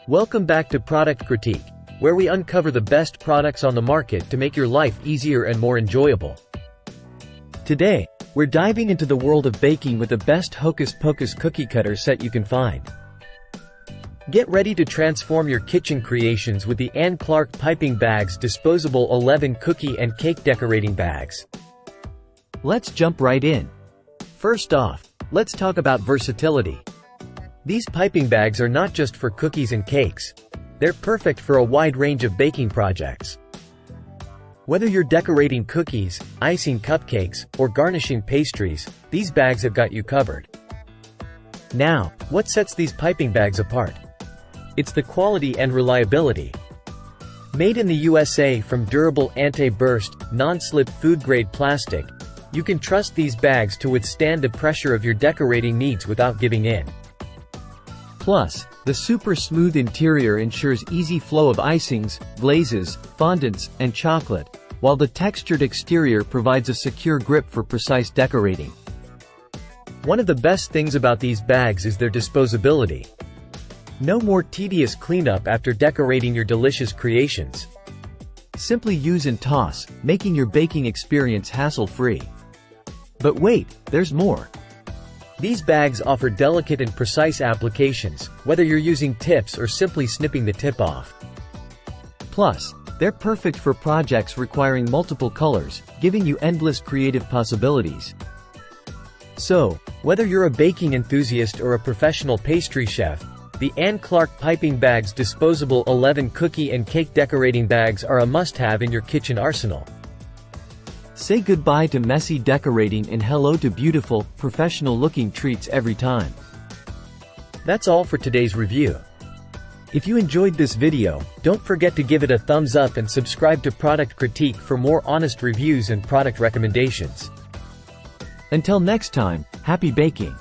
Welcome back to Product Critique, where we uncover the best products on the market to make your life easier and more enjoyable. Today, we're diving into the world of baking with the best Hocus Pocus cookie cutter set you can find. Get ready to transform your kitchen creations with the Ann Clark Piping Bags Disposable 11 Cookie and Cake Decorating Bags. Let's jump right in. First off, let's talk about versatility. These piping bags are not just for cookies and cakes. They're perfect for a wide range of baking projects. Whether you're decorating cookies, icing cupcakes, or garnishing pastries, these bags have got you covered. Now, what sets these piping bags apart? It's the quality and reliability. Made in the USA from durable anti-burst, non-slip food-grade plastic, you can trust these bags to withstand the pressure of your decorating needs without giving in. Plus, the super smooth interior ensures easy flow of icings, glazes, fondants, and chocolate, while the textured exterior provides a secure grip for precise decorating. One of the best things about these bags is their disposability. No more tedious cleanup after decorating your delicious creations. Simply use and toss, making your baking experience hassle-free. But wait, there's more. These bags offer delicate and precise applications, whether you're using tips or simply snipping the tip off. Plus, they're perfect for projects requiring multiple colors, giving you endless creative possibilities. So, whether you're a baking enthusiast or a professional pastry chef, the Ann Clark Piping Bags Disposable 11 Cookie and Cake Decorating Bags are a must-have in your kitchen arsenal. Say goodbye to messy decorating and hello to beautiful, professional-looking treats every time. That's all for today's review. If you enjoyed this video, don't forget to give it a thumbs up and subscribe to Product Critique for more honest reviews and product recommendations. Until next time, happy baking!